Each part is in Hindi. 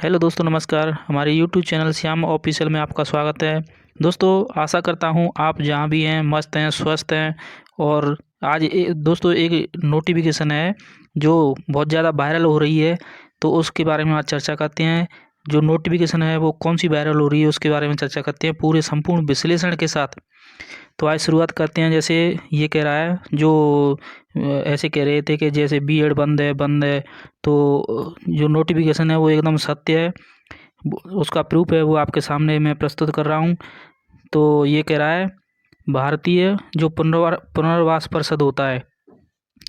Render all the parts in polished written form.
हेलो दोस्तों, नमस्कार। हमारे यूट्यूब चैनल श्याम ऑफिशियल में आपका स्वागत है। दोस्तों, आशा करता हूँ आप जहाँ भी हैं मस्त हैं, स्वस्थ हैं। और आज दोस्तों एक नोटिफिकेशन है जो बहुत ज़्यादा वायरल हो रही है, तो उसके बारे में आज चर्चा करते हैं। जो नोटिफिकेशन है वो कौन सी वायरल हो रही है उसके बारे में चर्चा करते हैं पूरे संपूर्ण विश्लेषण के साथ। तो आज शुरुआत करते हैं। जैसे ये कह रहा है, जो ऐसे कह रहे थे कि जैसे बीएड बंद है, तो जो नोटिफिकेशन है वो एकदम सत्य है। उसका प्रूफ है वो आपके सामने मैं प्रस्तुत कर रहा हूँ। तो ये कह रहा है, भारतीय जो पुनर्वास परिषद होता है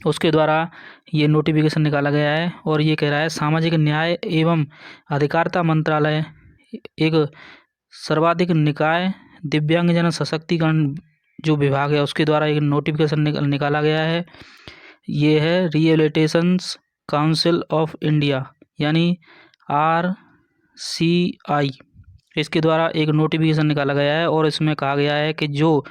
उसके द्वारा ये नोटिफिकेशन निकाला गया है। और ये कह रहा है, सामाजिक न्याय एवं अधिकारिता मंत्रालय एक सर्वाधिक निकाय दिव्यांगजन सशक्तिकरण जो विभाग है उसके द्वारा एक नोटिफिकेशन निकाला गया है। ये है रिहेबिलिटेशंस काउंसिल ऑफ इंडिया, यानी RCI। इसके द्वारा एक नोटिफिकेशन निकाला गया है और इसमें कहा गया है कि जो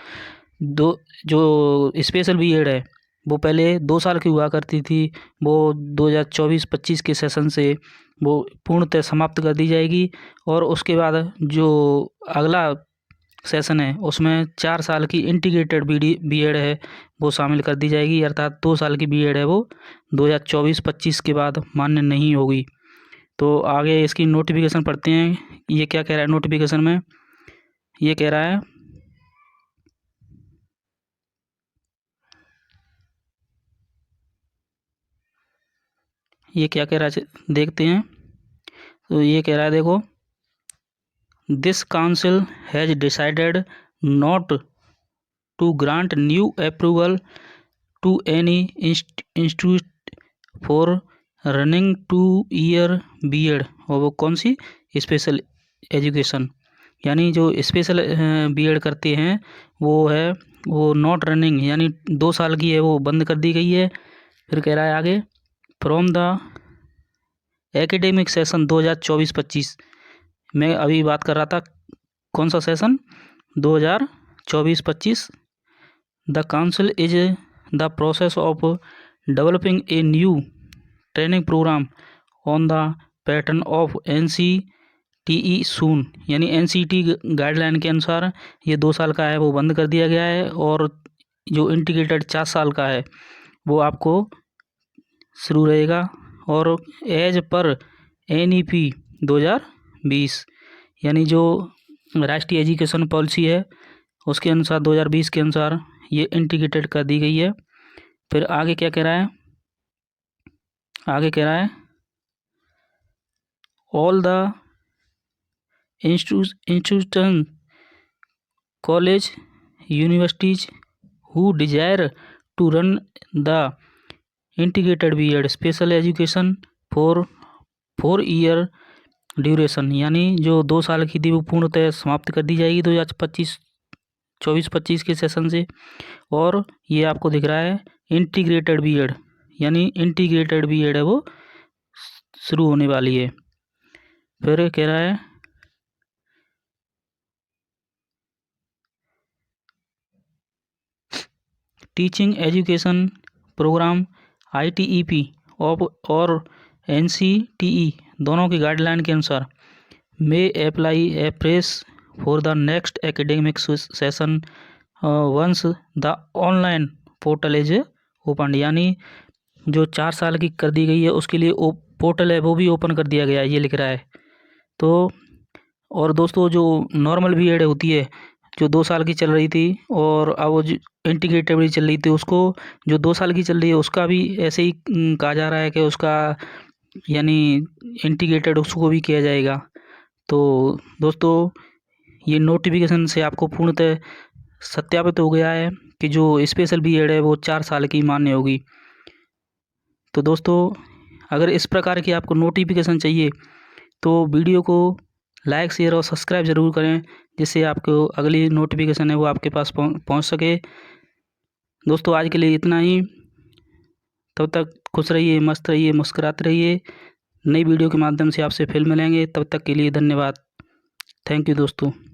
स्पेशल बीएड है वो पहले 2 साल की हुआ करती थी, वो 2024-25 के सेशन से वो पूर्णतः समाप्त कर दी जाएगी। और उसके बाद जो अगला सेशन है उसमें 4 साल की इंटीग्रेटेड बीएड है वो शामिल कर दी जाएगी, अर्थात 2 साल की बीएड है वो 2024-25 के बाद मान्य नहीं होगी। तो आगे इसकी नोटिफिकेशन पढ़ते हैं। ये क्या कह रहा है नोटिफिकेशन में। ये कह रहा है, ये क्या कह रहा है देखते हैं। तो ये कह रहा है, देखो, this council has decided not to grant new approval to any institute for running 2 year B Ed. और वो कौन सी, स्पेशल एजुकेशन, यानी जो स्पेशल बीएड करते हैं वो नॉट रनिंग, यानी 2 साल की है वो बंद कर दी गई है। फिर कह रहा है आगे, फ्रॉम द एकेडमिक सेशन 2024-25। मैं अभी बात कर रहा था कौन सा session, 2024-25। The council is the process of developing a new training programme on the pattern of NCTE soon, यानी NCT गाइडलाइन के अनुसार ये 2 साल का है वो बंद कर दिया गया है। और जो इंटीग्रेटेड 4 साल का है वो आपको शुरू रहेगा। और एज पर NEP 2020, यानी जो राष्ट्रीय एजुकेशन पॉलिसी है उसके अनुसार 2020 के अनुसार ये इंटीग्रेटेड कर दी गई है। फिर आगे क्या कह रहा है, आगे कह रहा है, all the institution college universities who desire to run the integrated B Ed special education for 4 year duration, यानी जो 2 साल की थी वो पूर्णतः समाप्त कर दी जाएगी 2024-25 के सेशन से। और ये आपको दिख रहा है इंटीग्रेटेड बीएड, यानी इंटीग्रेटेड बीएड है वो शुरू होने वाली है। फिर कह रहा है, टीचिंग एजुकेशन प्रोग्राम ITEP और NCTE दोनों की गाइडलाइन के अनुसार may apply afresh for the next academic session once the online portal is open, यानी जो 4 साल की कर दी गई है उसके लिए पोर्टल है वो भी ओपन कर दिया गया है, ये लिख रहा है। तो और दोस्तों, जो नॉर्मल बीएड होती है जो 2 साल की चल रही थी, और अब वो इंटीग्रेटेड भी चल रही थी, उसको जो 2 साल की चल रही है उसका भी ऐसे ही कहा जा रहा है कि उसका यानी इंटीग्रेटेड उसको भी किया जाएगा। तो दोस्तों, ये नोटिफिकेशन से आपको पूर्णतः सत्यापित हो गया है कि जो स्पेशल बीएड है वो 4 साल की मान्य होगी। तो दोस्तों, अगर इस प्रकार की आपको नोटिफिकेशन चाहिए तो वीडियो को लाइक, शेयर और सब्सक्राइब ज़रूर करें, जिससे आपको अगली नोटिफिकेशन है वो आपके पास पहुंच सके। दोस्तों, आज के लिए इतना ही। तब तक खुश रहिए, मस्त रहिए, मुस्कुराते रहिए। नई वीडियो के माध्यम से आपसे फिर मिलेंगे, तब तक के लिए धन्यवाद। थैंक यू दोस्तों।